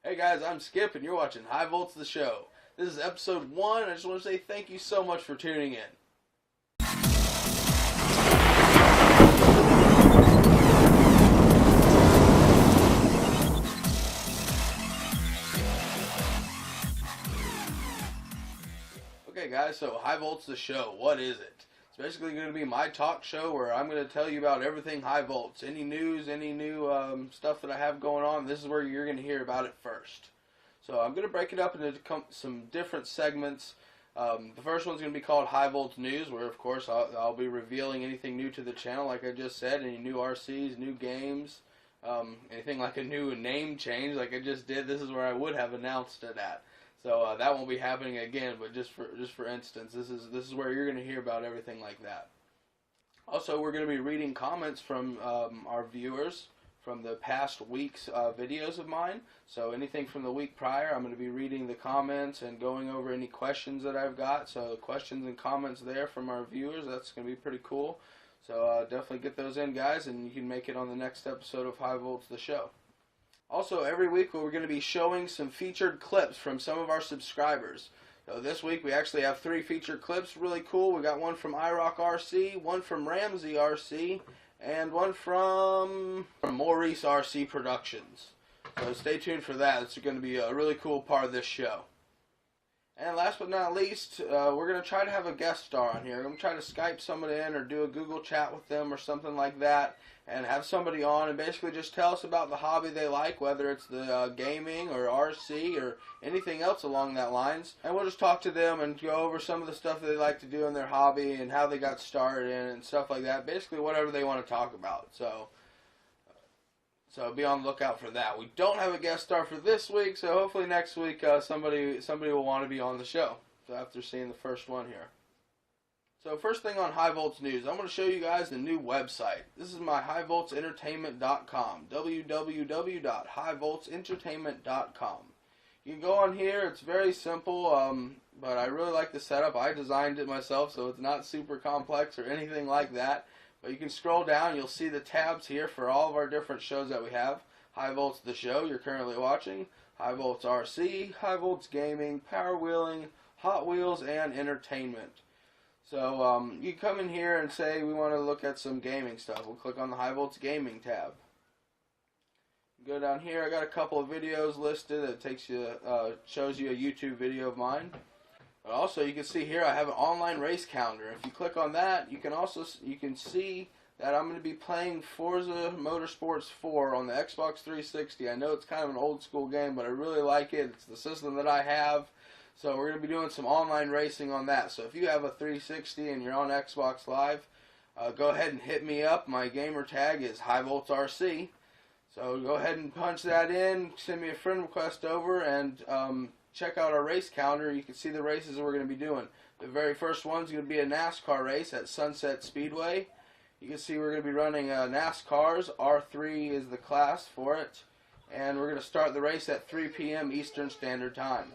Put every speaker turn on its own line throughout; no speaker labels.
Hey guys, I'm Skip and you're watching High Volts the Show. This is episode 1 and I just want to say thank you so much for tuning in. Okay guys, so High Volts the Show, what is it? It's basically going to be my talk show where I'm going to tell you about everything high volts. Any news, any new stuff that I have going on, this is where you're going to hear about it first. So I'm going to break it up into some different segments. The first one's going to be called High Volts News, where of course I'll be revealing anything new to the channel, like I just said, any new RCs, new games, anything like a new name change like I just did. This is where I would have announced it at. So that won't be happening again, but just for instance, this is where you're going to hear about everything like that. Also, we're going to be reading comments from our viewers from the past week's videos of mine. So anything from the week prior, I'm going to be reading the comments and going over any questions that I've got. So questions and comments there from our viewers, that's going to be pretty cool. So definitely get those in, guys, and you can make it on the next episode of High Volts the Show. Also, every week we're going to be showing some featured clips from some of our subscribers. So this week we actually have 3 featured clips, really cool. We got one from iRock RC, one from Ramsay RC, and one from Maurice Rc Productions. So stay tuned for that. It's going to be a really cool part of this show. And last but not least, we're going to try to have a guest star on here. I'm going to try to Skype somebody in or do a Google chat with them or something like that, and have somebody on and basically just tell us about the hobby they like, whether it's the gaming or RC or anything else along that lines. And we'll just talk to them and go over some of the stuff that they like to do in their hobby and how they got started in and stuff like that. Basically whatever they want to talk about. So be on the lookout for that. We don't have a guest star for this week, so hopefully next week somebody will want to be on the show. So after seeing the first one here. So first thing on High Volts News, I'm going to show you guys the new website. This is my highvoltsentertainment.com, www.highvoltsentertainment.com. You can go on here, it's very simple, but I really like the setup. I designed it myself, so it's not super complex or anything like that. But you can scroll down, you'll see the tabs here for all of our different shows that we have. High Volts the Show you're currently watching, High Volts RC, High Volts Gaming, Power Wheeling, Hot Wheels, and Entertainment. So you come in here and say we want to look at some gaming stuff. We'll click on the High Volts Gaming tab. Go down here, I got a couple of videos listed. It takes you, shows you a YouTube video of mine. But also, you can see here I have an online race calendar. If you click on that, you can see that I'm going to be playing Forza Motorsports 4 on the Xbox 360. I know it's kind of an old school game, but I really like it. It's the system that I have. So we're going to be doing some online racing on that. So if you have a 360 and you're on Xbox Live, go ahead and hit me up. My gamer tag is HighVoltsRC. So go ahead and punch that in, send me a friend request over, and check out our race calendar. You can see the races that we're going to be doing. The very first one's going to be a NASCAR race at Sunset Speedway. You can see we're going to be running NASCARs. R3 is the class for it. And we're going to start the race at 3 p.m. Eastern Standard Time.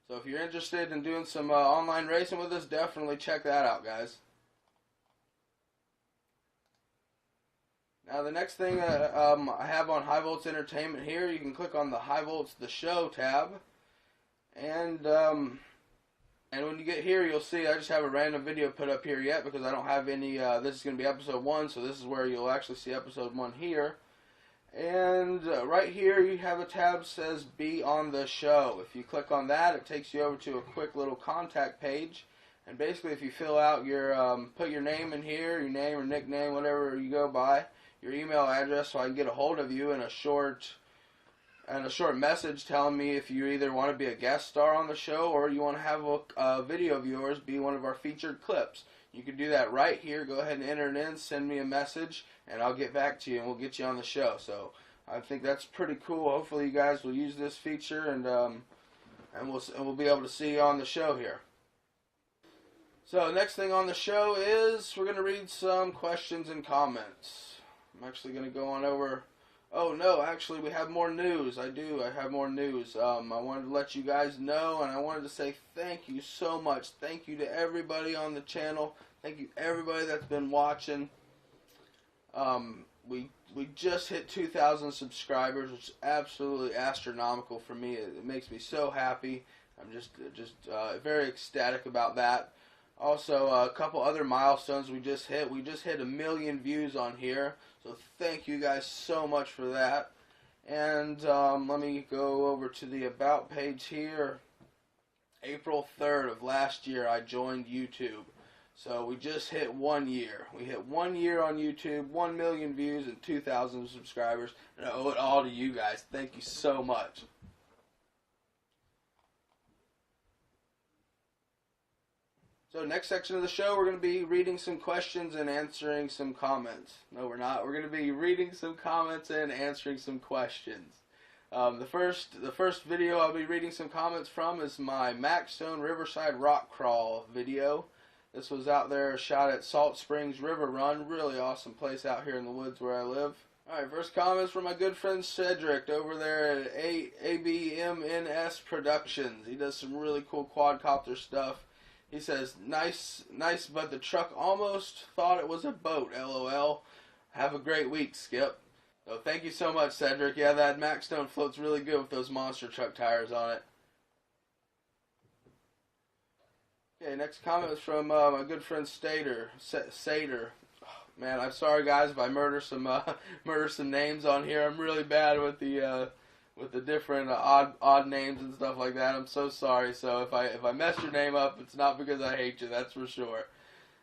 So if you're interested in doing some online racing with us, definitely check that out, guys. Now the next thing I have on High Volts Entertainment here, you can click on the High Volts the Show tab, and when you get here, you'll see I just have a random video put up here yet because I don't have any. This is going to be episode 1, so this is where you'll actually see episode 1 here. And right here you have a tab that says Be on the Show. If you click on that, it takes you over to a quick little contact page. And basically, if you fill out your put your name in here, your name or nickname, whatever you go by, your email address, so I can get a hold of you in a short message telling me if you either want to be a guest star on the show or you want to have a video of yours be one of our featured clips. You can do that right here. Go ahead and enter it in, send me a message, and I'll get back to you and we'll get you on the show. So I think that's pretty cool. Hopefully you guys will use this feature and we'll be able to see you on the show here. So next thing on the show is we're going to read some questions and comments. I'm actually going to go on over. Oh no, actually we have more news. I have more news. I wanted to let you guys know, and I wanted to say thank you so much. Thank you to everybody on the channel. Thank you everybody that's been watching. we just hit 2,000 subscribers, which is absolutely astronomical for me. It makes me so happy. I'm just very ecstatic about that. Also, a couple other milestones we just hit. We just hit 1 million views on here, so thank you guys so much for that. And let me go over to the About page here. April 3rd of last year, I joined YouTube. So we just hit 1 year. We hit 1 year on YouTube, 1 million views, and 2,000 subscribers. And I owe it all to you guys. Thank you so much. So next section of the show, we're going to be reading some questions and answering some comments. No, we're not. We're going to be reading some comments and answering some questions. The first video I'll be reading some comments from is my Maxstone Riverside Rock Crawl video. This was out there shot at Salt Springs River Run. Really awesome place out here in the woods where I live. Alright, first comments from my good friend Cedric over there at ABMNS Productions. He does some really cool quadcopter stuff. He says, nice, but the truck almost thought it was a boat, LOL. Have a great week, Skip. So thank you so much, Cedric. Yeah, that Maxstone floats really good with those monster truck tires on it. Okay, next comment is from my good friend Sater. Oh, man, I'm sorry guys if I murder some names on here. I'm really bad with the different odd names and stuff like that. I'm so sorry. So if I mess your name up, it's not because I hate you. That's for sure.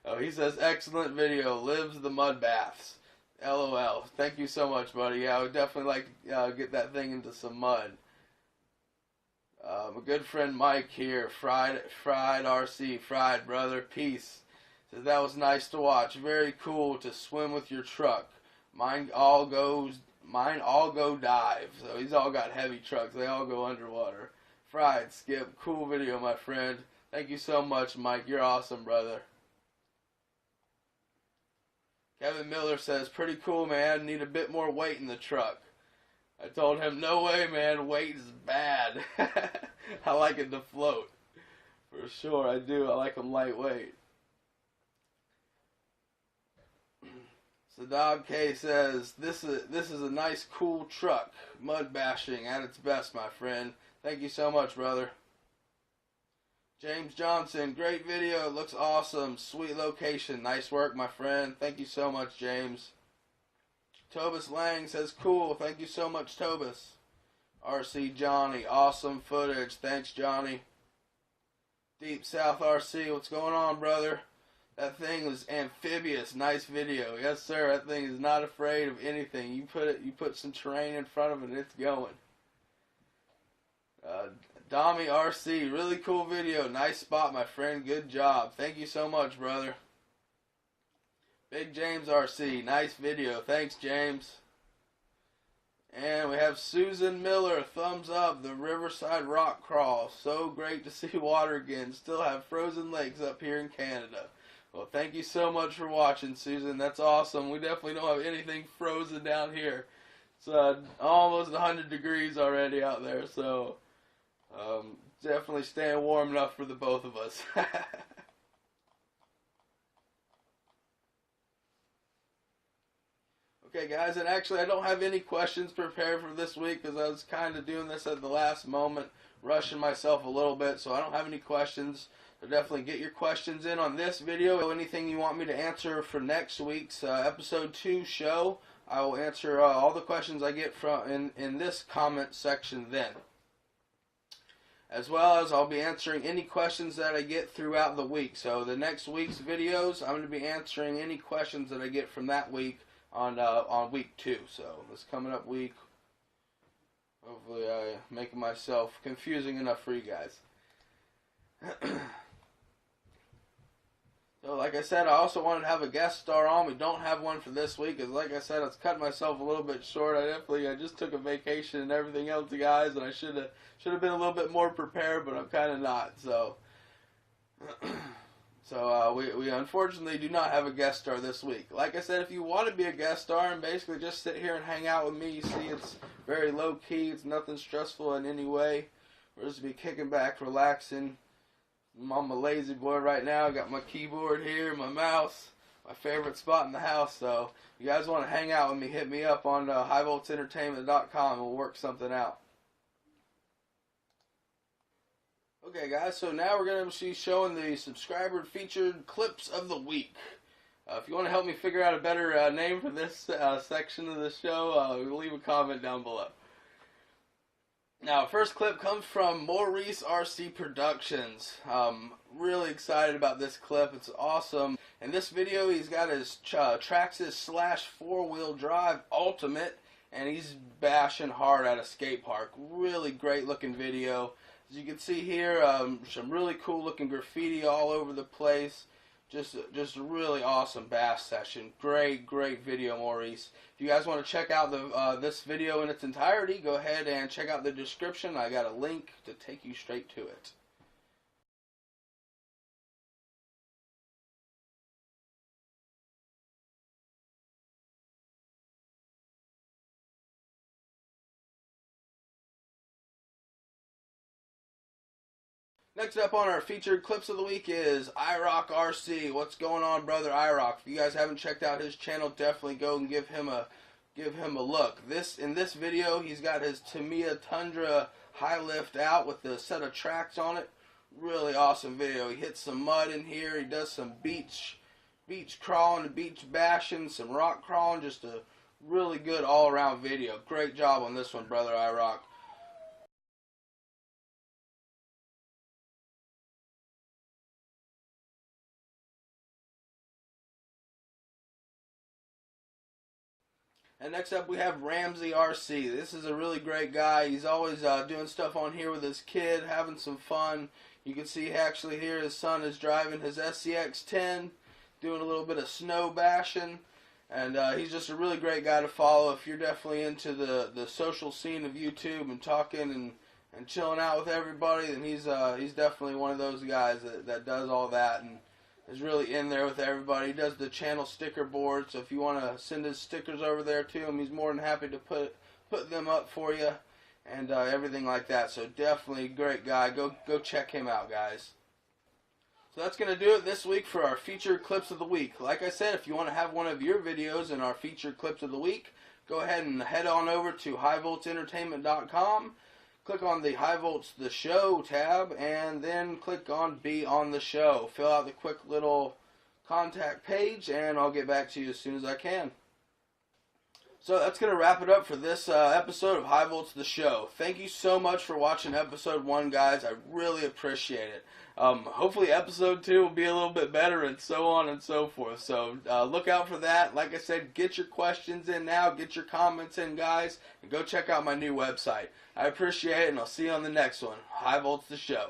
Oh, he says excellent video. Lives the mud baths. LOL. Thank you so much, buddy. Yeah, I would definitely like to get that thing into some mud. My good friend Mike here, Fried RC, Fried brother, peace. Says that was nice to watch. Very cool to swim with your truck. Mine all go dive. So he's all got heavy trucks. They all go underwater. Fried, Skip, cool video, my friend. Thank you so much, Mike. You're awesome, brother. Kevin Miller says, pretty cool, man. Need a bit more weight in the truck. I told him, no way, man. Weight is bad. I like it to float. For sure, I do. I like them lightweight. Sadab K says, this is a nice, cool truck. Mud bashing at its best, my friend. Thank you so much, brother. James Johnson, great video. It looks awesome. Sweet location. Nice work, my friend. Thank you so much, James. Tobus Lang says, cool. Thank you so much, Tobus. RC Johnny, awesome footage. Thanks, Johnny. Deep South RC, what's going on, brother? That thing was amphibious. Nice video. Yes, sir. That thing is not afraid of anything. You put some terrain in front of it and it's going. Dommy RC, really cool video. Nice spot, my friend. Good job. Thank you so much, brother. Big James RC, nice video. Thanks, James. And we have Susan Miller, thumbs up, the Riverside Rock Crawl. So great to see water again. Still have frozen lakes up here in Canada. Well, thank you so much for watching, Susan. That's awesome. We definitely don't have anything frozen down here. It's almost 100 degrees already out there, so definitely staying warm enough for the both of us. Okay, guys, and actually I don't have any questions prepared for this week because I was kind of doing this at the last moment, rushing myself a little bit, so I don't have any questions. So definitely get your questions in on this video. Anything you want me to answer for next week's episode 2 show, I will answer all the questions I get from in this comment section then. As well as I'll be answering any questions that I get throughout the week. So the next week's videos, I'm going to be answering any questions that I get from that week on week 2. So this coming up week, hopefully I'm making myself confusing enough for you guys. So like I said, I also wanted to have a guest star on. We don't have one for this week, because like I said, I was cutting myself a little bit short. I just took a vacation and everything else, guys, and I should have been a little bit more prepared, but I'm kind of not. So we unfortunately do not have a guest star this week. Like I said, if you want to be a guest star and basically just sit here and hang out with me, you see it's very low key. It's nothing stressful in any way. We're just be kicking back, relaxing. I'm on my lazy boy right now. I got my keyboard here, my mouse. my favorite spot in the house. So if you guys want to hang out with me, hit me up on highvoltsentertainment.com and we'll work something out. Okay guys, so now we're going to be showing the subscriber featured clips of the week. If you want to help me figure out a better name for this section of the show, leave a comment down below. Now, first clip comes from Maurice Rc Productions. Really excited about this clip. It's awesome. In this video, he's got his Traxxas Slash 4-wheel drive Ultimate, and he's bashing hard at a skate park. Really great looking video. As you can see here, some really cool looking graffiti all over the place. Just a really awesome bash session. Great video, Maurice. If you guys want to check out this video in its entirety, go ahead and check out the description. I got a link to take you straight to it. Next up on our featured clips of the week is iRock RC. What's going on, brother iRock? If you guys haven't checked out his channel, definitely go and give him a look. In this video, he's got his Tamiya Tundra high lift out with a set of tracks on it. Really awesome video. He hits some mud in here. He does some beach crawling, beach bashing, some rock crawling. Just a really good all-around video. Great job on this one, brother iRock. And next up we have Ramsay R-C. This is a really great guy. He's always doing stuff on here with his kid, having some fun. You can see actually here his son is driving his SCX-10, doing a little bit of snow bashing. And he's just a really great guy to follow if you're definitely into the social scene of YouTube and talking and chilling out with everybody. Then he's definitely one of those guys that does all that and is really in there with everybody. He does the channel sticker board, so if you want to send his stickers over there to him, he's more than happy to put them up for you and everything like that. So definitely a great guy. Go check him out, guys. So that's going to do it this week for our featured clips of the week. Like I said, if you want to have one of your videos in our featured clips of the week, go ahead and head on over to highvoltsentertainment.com. Click on the High Volts The Show tab, and then click on Be on the Show. Fill out the quick little contact page, and I'll get back to you as soon as I can. So that's going to wrap it up for this episode of High Volts The Show. Thank you so much for watching episode 1, guys. I really appreciate it. Hopefully episode 2 will be a little bit better, and so on and so forth. So look out for that. Like I said, get your questions in now. Get your comments in, guys. And go check out my new website. I appreciate it, and I'll see you on the next one. High Volts The Show.